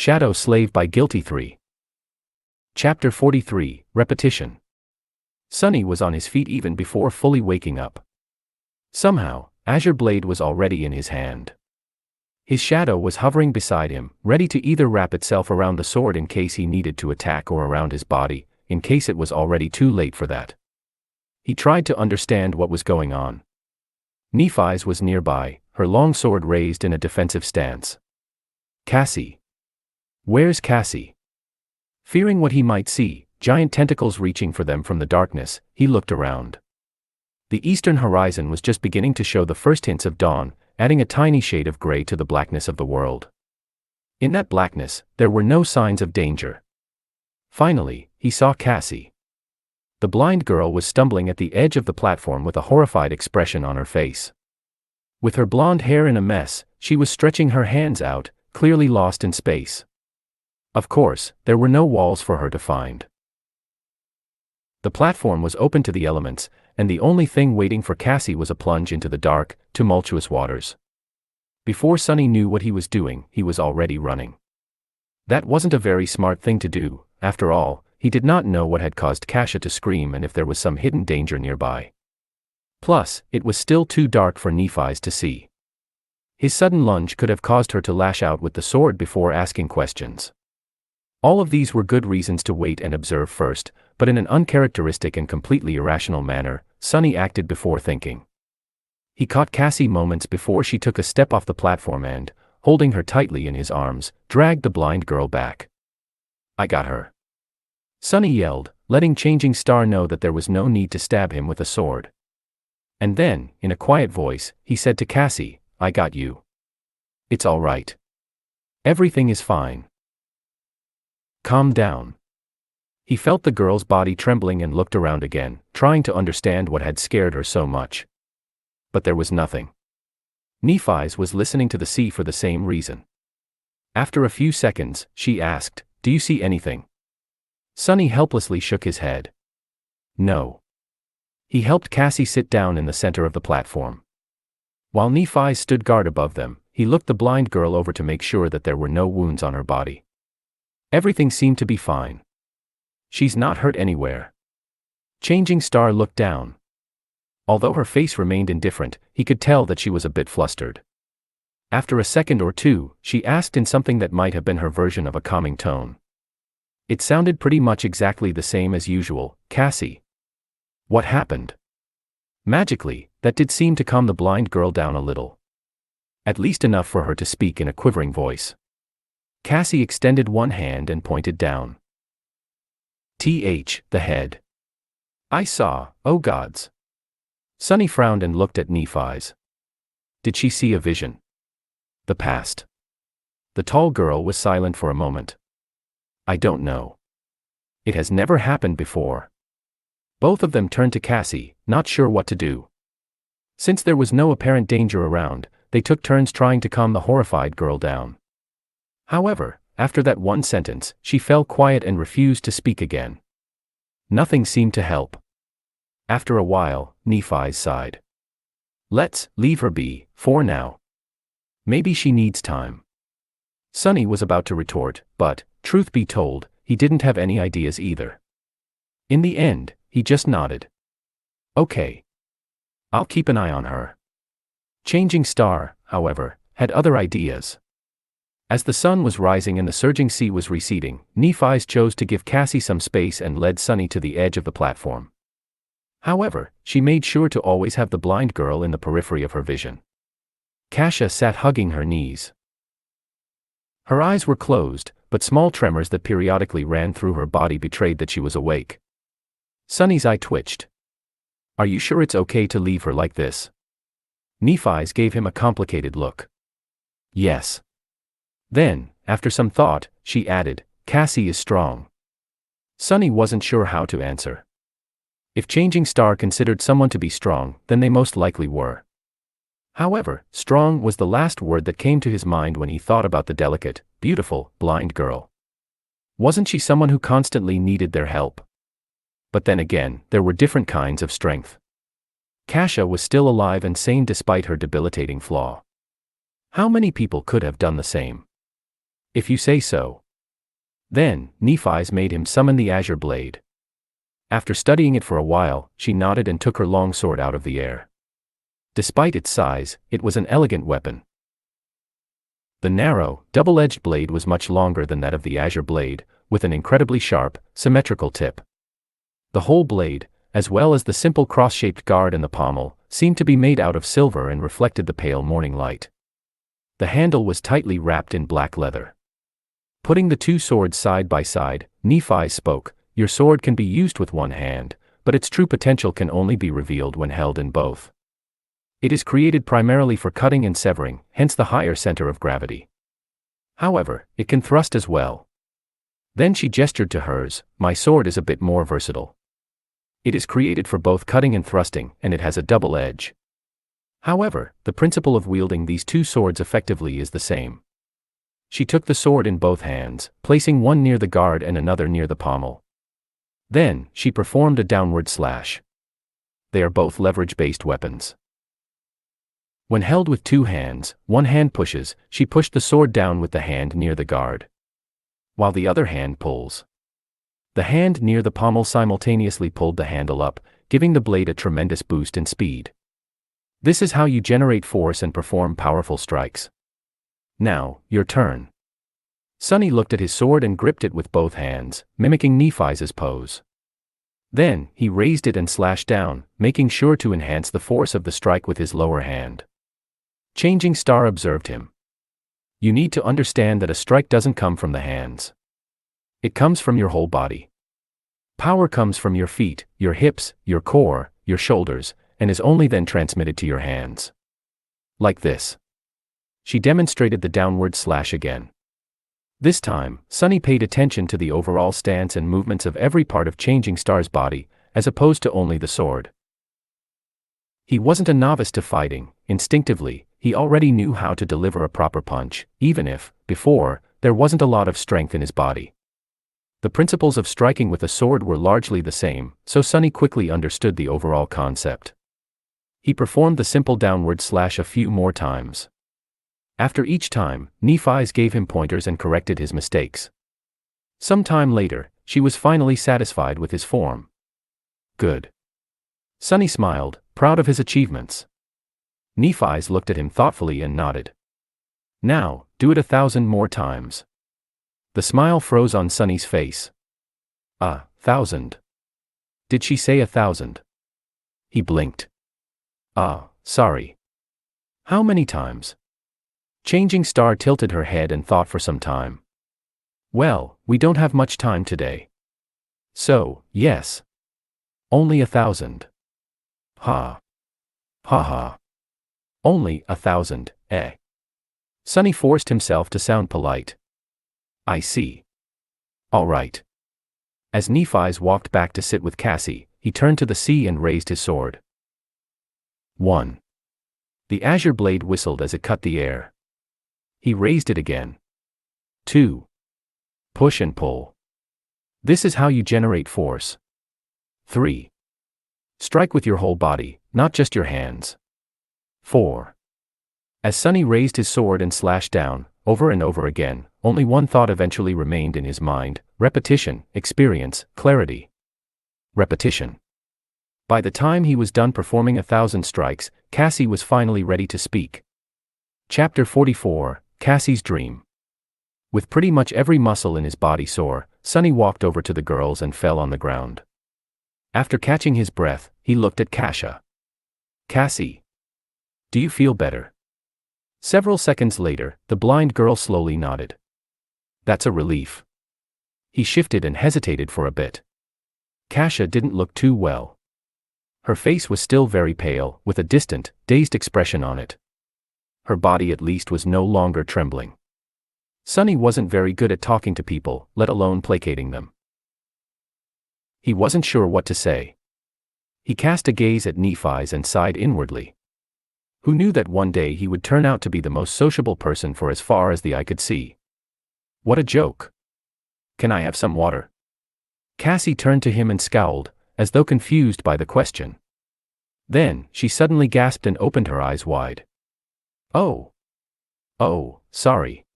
Shadow Slave by Guiltythree. Chapter 43, Repetition. Sunny was on his feet even before fully waking up. Somehow, Azure Blade was already in his hand. His shadow was hovering beside him, ready to either wrap itself around the sword in case he needed to attack or around his body, in case it was already too late for that. He tried to understand what was going on. Nephi's was nearby, her long sword raised in a defensive stance. Cassie. Where's Cassie? Fearing what he might see, giant tentacles reaching for them from the darkness, he looked around. The eastern horizon was just beginning to show the first hints of dawn, adding a tiny shade of gray to the blackness of the world. In that blackness, there were no signs of danger. Finally, he saw Cassie. The blind girl was stumbling at the edge of the platform with a horrified expression on her face. With her blonde hair in a mess, she was stretching her hands out, clearly lost in space. Of course, there were no walls for her to find. The platform was open to the elements, and the only thing waiting for Cassie was a plunge into the dark, tumultuous waters. Before Sunny knew what he was doing, he was already running. That wasn't a very smart thing to do. After all, he did not know what had caused Cassia to scream and if there was some hidden danger nearby. Plus, it was still too dark for Nephi's to see. His sudden lunge could have caused her to lash out with the sword before asking questions. All of these were good reasons to wait and observe first, but in an uncharacteristic and completely irrational manner, Sunny acted before thinking. He caught Cassie moments before she took a step off the platform and, holding her tightly in his arms, dragged the blind girl back. "I got her," Sunny yelled, letting Changing Star know that there was no need to stab him with a sword. And then, in a quiet voice, he said to Cassie, "I got you. It's all right. Everything is fine. Calm down." He felt the girl's body trembling and looked around again, trying to understand what had scared her so much. But there was nothing. Nephi's was listening to the sea for the same reason. After a few seconds, she asked, "Do you see anything?" Sunny helplessly shook his head. "No." He helped Cassie sit down in the center of the platform. While Nephi stood guard above them, he looked the blind girl over to make sure that there were no wounds on her body. Everything seemed to be fine. "She's not hurt anywhere." Changing Star looked down. Although her face remained indifferent, he could tell that she was a bit flustered. After a second or two, she asked in something that might have been her version of a calming tone. It sounded pretty much exactly the same as usual, "Cassie. What happened?" Magically, that did seem to calm the blind girl down a little. At least enough for her to speak in a quivering voice. Cassie extended one hand and pointed down. The head. "I saw, oh gods." Sunny frowned and looked at Nephi's. Did she see a vision? The past? The tall girl was silent for a moment. "I don't know. It has never happened before." Both of them turned to Cassie, not sure what to do. Since there was no apparent danger around, they took turns trying to calm the horrified girl down. However, after that one sentence, she fell quiet and refused to speak again. Nothing seemed to help. After a while, Nephi sighed. "Let's leave her be, for now. Maybe she needs time." Sunny was about to retort, but, truth be told, he didn't have any ideas either. In the end, he just nodded. "Okay. I'll keep an eye on her." Changing Star, however, had other ideas. As the sun was rising and the surging sea was receding, Nephi's chose to give Cassie some space and led Sunny to the edge of the platform. However, she made sure to always have the blind girl in the periphery of her vision. Cassia sat hugging her knees. Her eyes were closed, but small tremors that periodically ran through her body betrayed that she was awake. Sunny's eye twitched. "Are you sure it's okay to leave her like this?" Nephi's gave him a complicated look. "Yes." Then, after some thought, she added, "Cassie is strong." Sunny wasn't sure how to answer. If Changing Star considered someone to be strong, then they most likely were. However, strong was the last word that came to his mind when he thought about the delicate, beautiful, blind girl. Wasn't she someone who constantly needed their help? But then again, there were different kinds of strength. Cassia was still alive and sane despite her debilitating flaw. How many people could have done the same? If you say so. Then, Nephi's made him summon the azure blade. After studying it for a while, she nodded and took her long sword out of the air. Despite its size, it was an elegant weapon. The narrow, double-edged blade was much longer than that of the azure blade, with an incredibly sharp, symmetrical tip. The whole blade, as well as the simple cross-shaped guard and the pommel, seemed to be made out of silver and reflected the pale morning light. The handle was tightly wrapped in black leather. Putting the two swords side by side, Nephi spoke, "Your sword can be used with one hand, but its true potential can only be revealed when held in both. It is created primarily for cutting and severing, hence the higher center of gravity. However, it can thrust as well." Then she gestured to hers, "My sword is a bit more versatile. It is created for both cutting and thrusting, and it has a double edge. However, the principle of wielding these two swords effectively is the same." She took the sword in both hands, placing one near the guard and another near the pommel. Then, she performed a downward slash. They are both leverage-based weapons. When held with two hands, one hand pushes, she pushed the sword down with the hand near the guard, while the other hand pulls. The hand near the pommel simultaneously pulled the handle up, giving the blade a tremendous boost in speed. This is how you generate force and perform powerful strikes. Now, your turn. Sunny looked at his sword and gripped it with both hands, mimicking Nephi's pose. Then, he raised it and slashed down, making sure to enhance the force of the strike with his lower hand. Changing Star observed him. "You need to understand that a strike doesn't come from the hands. It comes from your whole body. Power comes from your feet, your hips, your core, your shoulders, and is only then transmitted to your hands. Like this." She demonstrated the downward slash again. This time, Sunny paid attention to the overall stance and movements of every part of Changing Star's body, as opposed to only the sword. He wasn't a novice to fighting. Instinctively, he already knew how to deliver a proper punch, even if, before, there wasn't a lot of strength in his body. The principles of striking with a sword were largely the same, so Sunny quickly understood the overall concept. He performed the simple downward slash a few more times. After each time, Nephi gave him pointers and corrected his mistakes. Some time later, she was finally satisfied with his form. "Good." Sunny smiled, proud of his achievements. Nephi looked at him thoughtfully and nodded. "Now, do it 1,000 more times." The smile froze on Sunny's face. 1,000. Did she say 1,000? He blinked. Sorry. How many times? Changing Star tilted her head and thought for some time. "Well, we don't have much time today. So, yes. Only 1,000. Ha. Ha ha. Only 1,000, eh?" Sunny forced himself to sound polite. "I see. All right." As Nephi walked back to sit with Cassie, he turned to the sea and raised his sword. 1. The azure blade whistled as it cut the air. He raised it again. 2. Push and pull. This is how you generate force. 3. Strike with your whole body, not just your hands. 4. As Sunny raised his sword and slashed down, over and over again, only one thought eventually remained in his mind: repetition, experience, clarity. Repetition. By the time he was done performing 1,000 strikes, Cassie was finally ready to speak. Chapter 44, Cassie's Dream. With pretty much every muscle in his body sore, Sunny walked over to the girls and fell on the ground. After catching his breath, he looked at Kasha. "Cassie. Do you feel better?" Several seconds later, the blind girl slowly nodded. "That's a relief." He shifted and hesitated for a bit. Kasha didn't look too well. Her face was still very pale, with a distant, dazed expression on it. Her body at least was no longer trembling. Sunny wasn't very good at talking to people, let alone placating them. He wasn't sure what to say. He cast a gaze at Nephi's and sighed inwardly. Who knew that one day he would turn out to be the most sociable person for as far as the eye could see? What a joke. "Can I have some water?" Cassie turned to him and scowled, as though confused by the question. Then, she suddenly gasped and opened her eyes wide. Oh, sorry.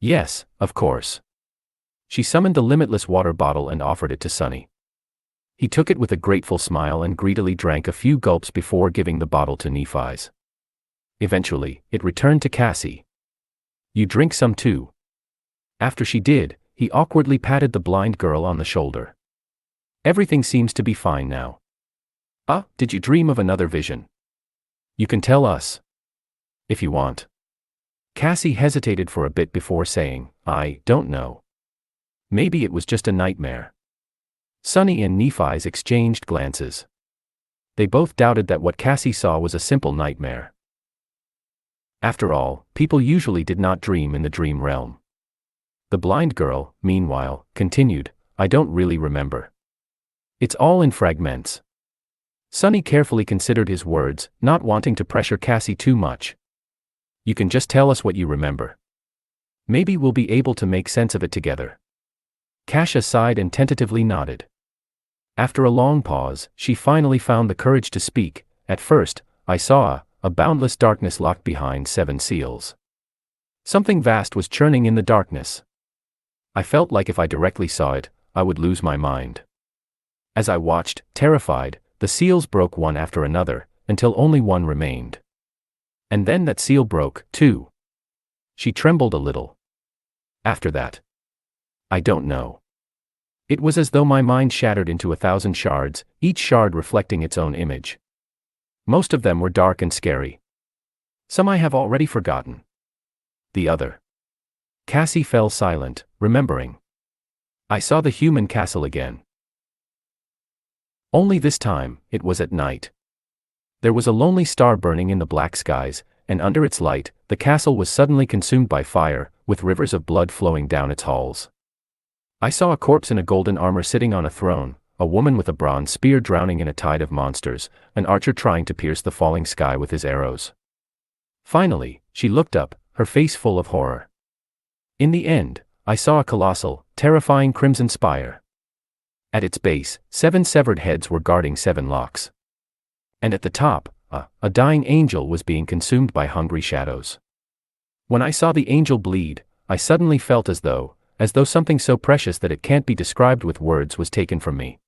Yes, of course. She summoned the limitless water bottle and offered it to Sunny. He took it with a grateful smile and greedily drank a few gulps before giving the bottle to Nephi's. Eventually, it returned to Cassie. You drink some too. After she did, he awkwardly patted the blind girl on the shoulder. Everything seems to be fine now. Did you dream of another vision? You can tell us. If you want. Cassie hesitated for a bit before saying, I don't know. Maybe it was just a nightmare. Sunny and Nephi's exchanged glances. They both doubted that what Cassie saw was a simple nightmare. After all, people usually did not dream in the dream realm. The blind girl, meanwhile, continued, I don't really remember. It's all in fragments. Sunny carefully considered his words, not wanting to pressure Cassie too much. You can just tell us what you remember. Maybe we'll be able to make sense of it together. Cassia sighed and tentatively nodded. After a long pause, she finally found the courage to speak. At first, I saw a boundless darkness locked behind 7 seals. Something vast was churning in the darkness. I felt like if I directly saw it, I would lose my mind. As I watched, terrified, the seals broke one after another, until only one remained. And then that seal broke, too. She trembled a little. After that, I don't know. It was as though my mind shattered into 1,000 shards, each shard reflecting its own image. Most of them were dark and scary. Some I have already forgotten. The other. Cassie fell silent, remembering. I saw the human castle again. Only this time, it was at night. There was a lonely star burning in the black skies, and under its light, the castle was suddenly consumed by fire, with rivers of blood flowing down its halls. I saw a corpse in a golden armor sitting on a throne, a woman with a bronze spear drowning in a tide of monsters, an archer trying to pierce the falling sky with his arrows. Finally, she looked up, her face full of horror. In the end, I saw a colossal, terrifying crimson spire. At its base, 7 severed heads were guarding 7 locks. And at the top, a dying angel was being consumed by hungry shadows. When I saw the angel bleed, I suddenly felt as though something so precious that it can't be described with words was taken from me.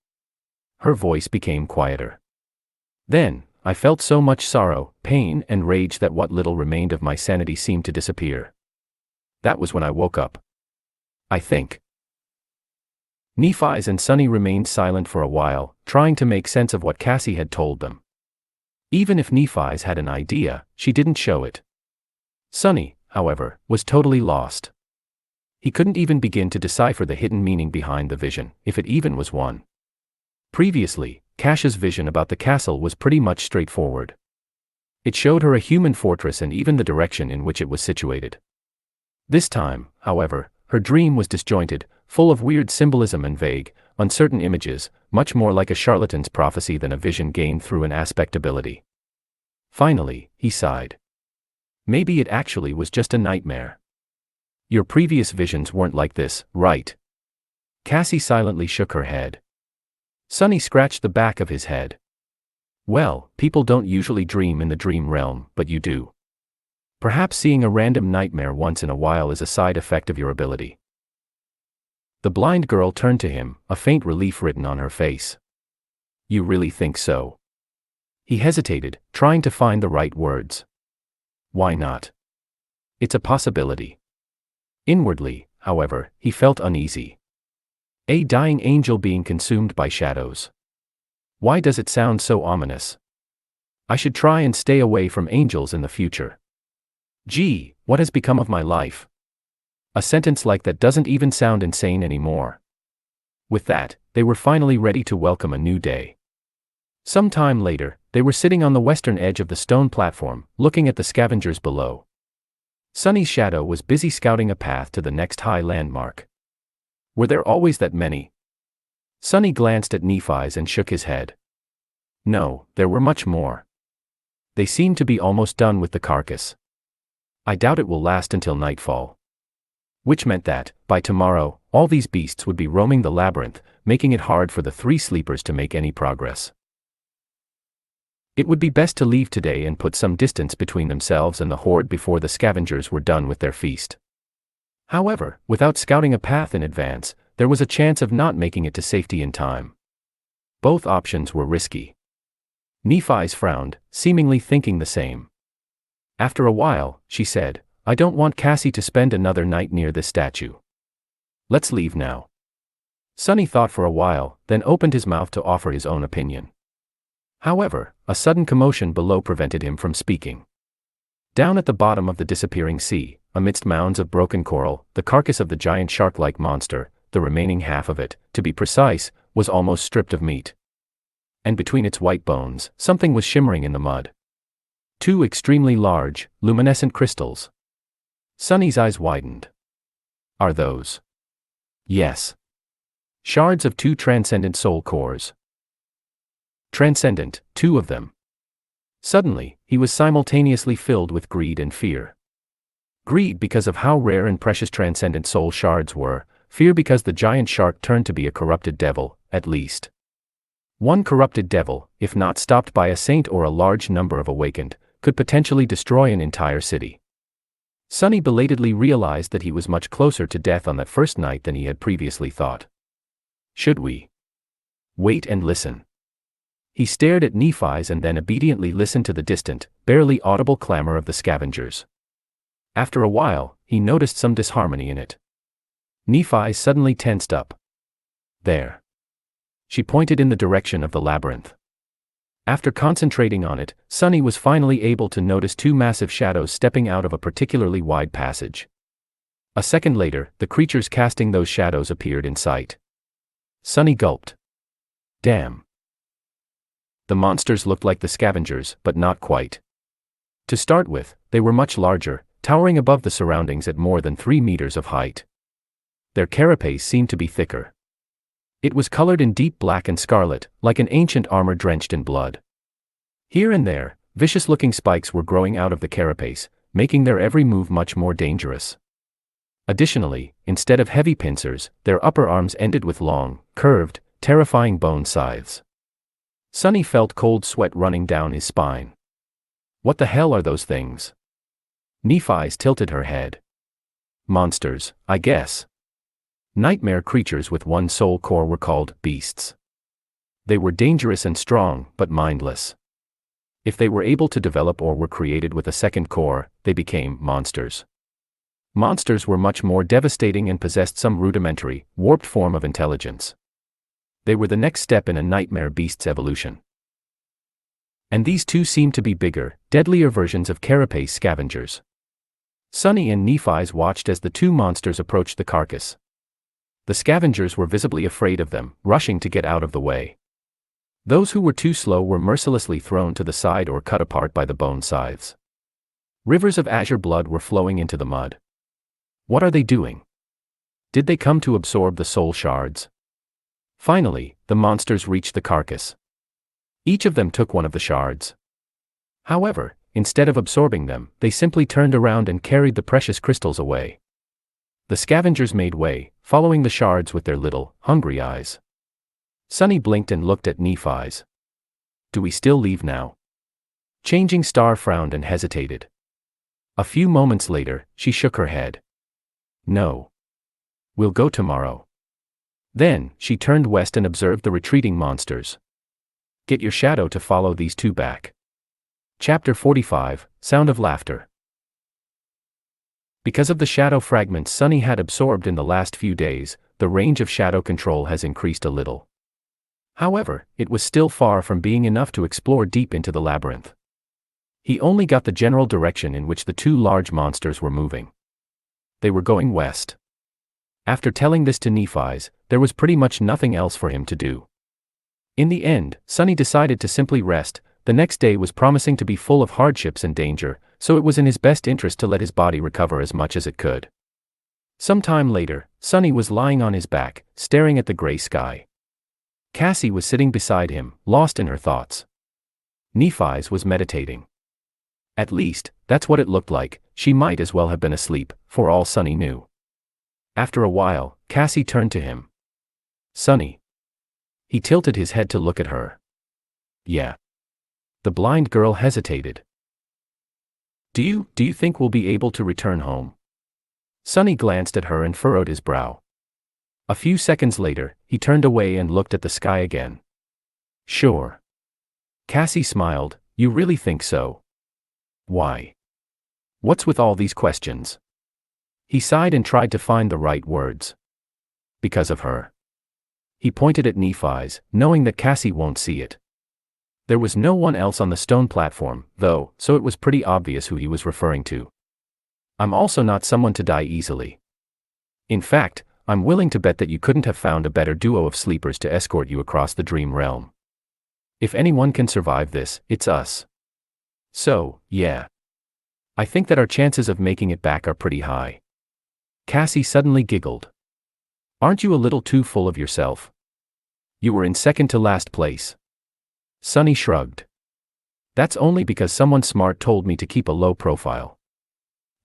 Her voice became quieter. Then, I felt so much sorrow, pain, and rage that what little remained of my sanity seemed to disappear. That was when I woke up. I think. Nephi's and Sunny remained silent for a while, trying to make sense of what Cassie had told them. Even if Nephi's had an idea, she didn't show it. Sunny, however, was totally lost. He couldn't even begin to decipher the hidden meaning behind the vision, if it even was one. Previously, Cassia's vision about the castle was pretty much straightforward. It showed her a human fortress and even the direction in which it was situated. This time, however, her dream was disjointed, full of weird symbolism and vague, uncertain images, much more like a charlatan's prophecy than a vision gained through an aspect ability. Finally, he sighed. Maybe it actually was just a nightmare. Your previous visions weren't like this, right? Cassie silently shook her head. Sunny scratched the back of his head. Well, people don't usually dream in the dream realm, but you do. Perhaps seeing a random nightmare once in a while is a side effect of your ability. The blind girl turned to him, a faint relief written on her face. You really think so? He hesitated, trying to find the right words. Why not? It's a possibility. Inwardly, however, he felt uneasy. A dying angel being consumed by shadows. Why does it sound so ominous? I should try and stay away from angels in the future. Gee, what has become of my life? A sentence like that doesn't even sound insane anymore. With that, they were finally ready to welcome a new day. Some time later, they were sitting on the western edge of the stone platform, looking at the scavengers below. Sunny's shadow was busy scouting a path to the next high landmark. Were there always that many? Sunny glanced at Nephi's and shook his head. No, there were much more. They seemed to be almost done with the carcass. I doubt it will last until nightfall. Which meant that, by tomorrow, all these beasts would be roaming the labyrinth, making it hard for the 3 sleepers to make any progress. It would be best to leave today and put some distance between themselves and the horde before the scavengers were done with their feast. However, without scouting a path in advance, there was a chance of not making it to safety in time. Both options were risky. Nephi's frowned, seemingly thinking the same. After a while, she said, "I don't want Cassie to spend another night near this statue. Let's leave now." Sunny thought for a while, then opened his mouth to offer his own opinion. However, a sudden commotion below prevented him from speaking. Down at the bottom of the disappearing sea, amidst mounds of broken coral, the carcass of the giant shark-like monster, the remaining half of it, to be precise, was almost stripped of meat. And between its white bones, something was shimmering in the mud. Two extremely large, luminescent crystals. Sunny's eyes widened. Are those? Yes. Shards of two transcendent soul cores. Transcendent, two of them. Suddenly, he was simultaneously filled with greed and fear. Greed because of how rare and precious transcendent soul shards were, fear because the giant shark turned to be a corrupted devil, at least. One corrupted devil, if not stopped by a saint or a large number of awakened, could potentially destroy an entire city. Sunny belatedly realized that he was much closer to death on that first night than he had previously thought. Should we wait and listen? He stared at Nephi's and then obediently listened to the distant, barely audible clamor of the scavengers. After a while, he noticed some disharmony in it. Nephi suddenly tensed up. There. She pointed in the direction of the labyrinth. After concentrating on it, Sunny was finally able to notice two massive shadows stepping out of a particularly wide passage. A second later, the creatures casting those shadows appeared in sight. Sunny gulped. Damn. The monsters looked like the scavengers, but not quite. To start with, they were much larger, towering above the surroundings at more than 3 meters of height. Their carapace seemed to be thicker. It was colored in deep black and scarlet, like an ancient armor drenched in blood. Here and there, vicious-looking spikes were growing out of the carapace, making their every move much more dangerous. Additionally, instead of heavy pincers, their upper arms ended with long, curved, terrifying bone scythes. Sunny felt cold sweat running down his spine. What the hell are those things? Nephi's tilted her head. Monsters, I guess. Nightmare creatures with one soul core were called beasts. They were dangerous and strong, but mindless. If they were able to develop or were created with a second core, they became monsters. Monsters were much more devastating and possessed some rudimentary, warped form of intelligence. They were the next step in a nightmare beast's evolution. And these two seemed to be bigger, deadlier versions of carapace scavengers. Sunny and Nephi's watched as the two monsters approached the carcass. The scavengers were visibly afraid of them, rushing to get out of the way. Those who were too slow were mercilessly thrown to the side or cut apart by the bone scythes. Rivers of azure blood were flowing into the mud. What are they doing? Did they come to absorb the soul shards? Finally, the monsters reached the carcass. Each of them took one of the shards. However, instead of absorbing them, they simply turned around and carried the precious crystals away. The scavengers made way, following the shards with their little, hungry eyes. Sunny blinked and looked at Nephi's. Do we still leave now? Changing Star frowned and hesitated. A few moments later, she shook her head. No. We'll go tomorrow. Then, she turned west and observed the retreating monsters. Get your shadow to follow these two back. Chapter 45, Sound of Laughter. Because of the shadow fragments Sunny had absorbed in the last few days, the range of shadow control has increased a little. However, it was still far from being enough to explore deep into the labyrinth. He only got the general direction in which the two large monsters were moving. They were going west. After telling this to Nephi's, there was pretty much nothing else for him to do. In the end, Sunny decided to simply rest. The next day was promising to be full of hardships and danger, so it was in his best interest to let his body recover as much as it could. Some time later, Sunny was lying on his back, staring at the gray sky. Cassie was sitting beside him, lost in her thoughts. Nephi's was meditating. At least, that's what it looked like. She might as well have been asleep, for all Sunny knew. After a while, Cassie turned to him. Sunny. He tilted his head to look at her. Yeah. The blind girl hesitated. Do you think we'll be able to return home? Sunny glanced at her and furrowed his brow. A few seconds later, he turned away and looked at the sky again. Sure. Cassie smiled. You really think so? Why? What's with all these questions? He sighed and tried to find the right words. Because of her. He pointed at Nephi's, knowing that Cassie won't see it. There was no one else on the stone platform, though, so it was pretty obvious who he was referring to. I'm also not someone to die easily. In fact, I'm willing to bet that you couldn't have found a better duo of sleepers to escort you across the dream realm. If anyone can survive this, it's us. So, yeah. I think that our chances of making it back are pretty high. Cassie suddenly giggled. Aren't you a little too full of yourself? You were in second to last place. Sunny shrugged. That's only because someone smart told me to keep a low profile.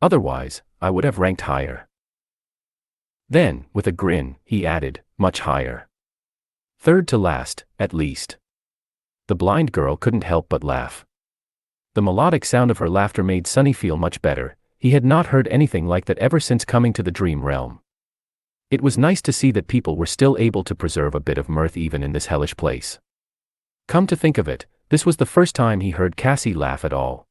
Otherwise, I would have ranked higher. Then, with a grin, he added, much higher. Third to last, at least. The blind girl couldn't help but laugh. The melodic sound of her laughter made Sunny feel much better. He had not heard anything like that ever since coming to the dream realm. It was nice to see that people were still able to preserve a bit of mirth even in this hellish place. Come to think of it, this was the first time he heard Cassie laugh at all.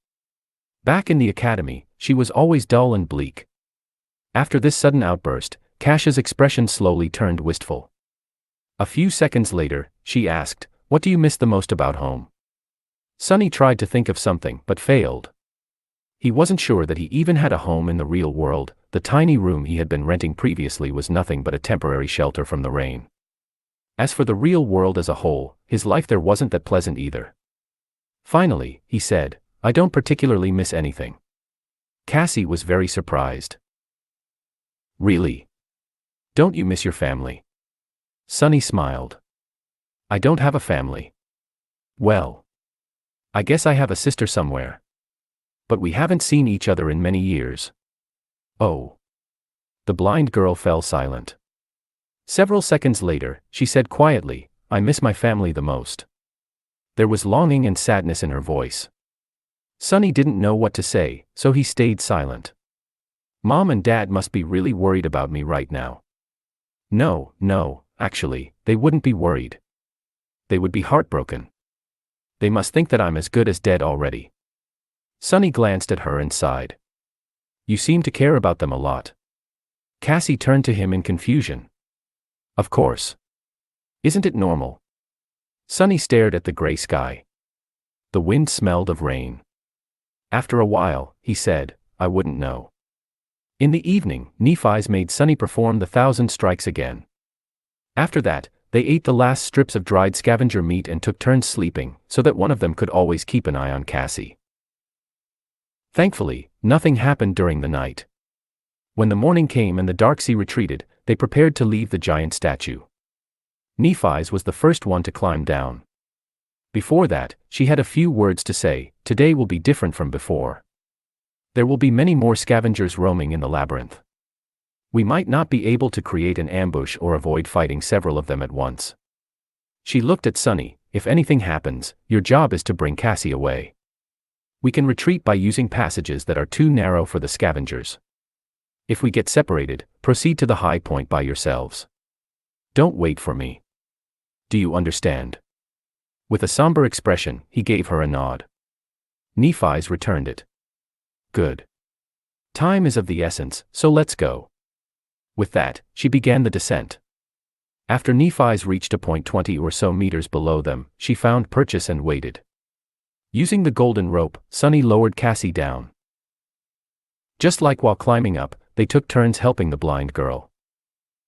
Back in the academy, she was always dull and bleak. After this sudden outburst, Cassia's expression slowly turned wistful. A few seconds later, she asked, "What do you miss the most about home?" Sunny tried to think of something but failed. He wasn't sure that he even had a home in the real world. The tiny room he had been renting previously was nothing but a temporary shelter from the rain. As for the real world as a whole, his life there wasn't that pleasant either. Finally, he said, "I don't particularly miss anything." Cassie was very surprised. Really? Don't you miss your family? Sunny smiled. I don't have a family. Well, I guess I have a sister somewhere. But we haven't seen each other in many years. Oh. The blind girl fell silent. Several seconds later, she said quietly, I miss my family the most. There was longing and sadness in her voice. Sunny didn't know what to say, so he stayed silent. Mom and Dad must be really worried about me right now. No, actually, they wouldn't be worried. They would be heartbroken. They must think that I'm as good as dead already. Sunny glanced at her and sighed. You seem to care about them a lot. Cassie turned to him in confusion. Of course. Isn't it normal? Sunny stared at the gray sky. The wind smelled of rain. After a while, he said, I wouldn't know. In the evening, Nephi's made Sunny perform the 1,000 strikes again. After that, they ate the last strips of dried scavenger meat and took turns sleeping, so that one of them could always keep an eye on Cassie. Thankfully, nothing happened during the night. When the morning came and the dark sea retreated, they prepared to leave the giant statue. Nephi's was the first one to climb down. Before that, she had a few words to say. Today will be different from before. There will be many more scavengers roaming in the labyrinth. We might not be able to create an ambush or avoid fighting several of them at once. She looked at Sunny. If anything happens, your job is to bring Cassie away. We can retreat by using passages that are too narrow for the scavengers. If we get separated, proceed to the high point by yourselves. Don't wait for me. Do you understand? With a somber expression, he gave her a nod. Nephi's returned it. Good. Time is of the essence, so let's go. With that, she began the descent. After Nephi's reached a point 20 or so meters below them, she found purchase and waited. Using the golden rope, Sunny lowered Cassie down. Just like while climbing up, they took turns helping the blind girl.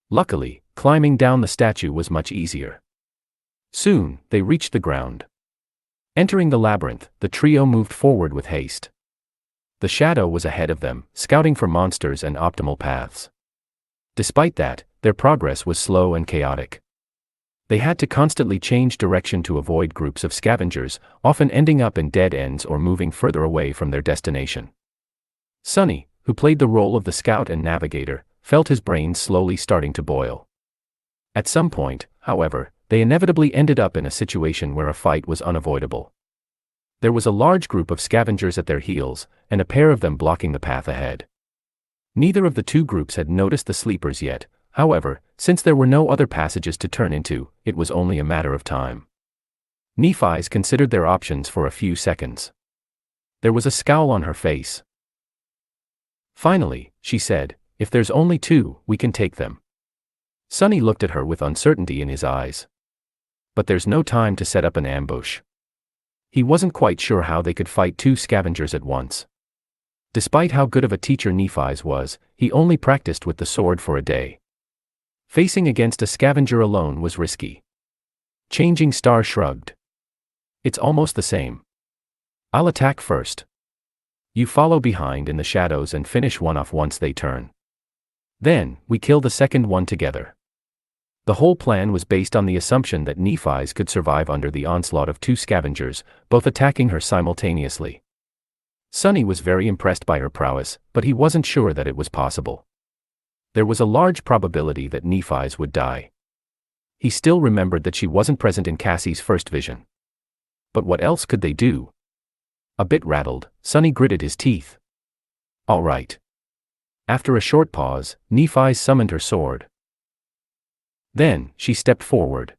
Luckily, climbing down the statue was much easier. Soon, they reached the ground. Entering the labyrinth, the trio moved forward with haste. The shadow was ahead of them, scouting for monsters and optimal paths. Despite that, their progress was slow and chaotic. They had to constantly change direction to avoid groups of scavengers, often ending up in dead ends or moving further away from their destination. Sunny, who played the role of the scout and navigator, felt his brain slowly starting to boil. At some point, however, they inevitably ended up in a situation where a fight was unavoidable. There was a large group of scavengers at their heels, and a pair of them blocking the path ahead. Neither of the two groups had noticed the sleepers yet, however, since there were no other passages to turn into, it was only a matter of time. Nephi's considered their options for a few seconds. There was a scowl on her face. Finally, she said, "If there's only two, we can take them." Sunny looked at her with uncertainty in his eyes. But there's no time to set up an ambush. He wasn't quite sure how they could fight two scavengers at once. Despite how good of a teacher Nephi's was, he only practiced with the sword for a day. Facing against a scavenger alone was risky. Changing Star shrugged. "It's almost the same. I'll attack first. You follow behind in the shadows and finish one off once they turn. Then, we kill the second one together." The whole plan was based on the assumption that Nephi's could survive under the onslaught of two scavengers, both attacking her simultaneously. Sunny was very impressed by her prowess, but he wasn't sure that it was possible. There was a large probability that Nephi's would die. He still remembered that she wasn't present in Cassie's first vision. But what else could they do? A bit rattled, Sunny gritted his teeth. "All right." After a short pause, Nephi summoned her sword. Then, she stepped forward.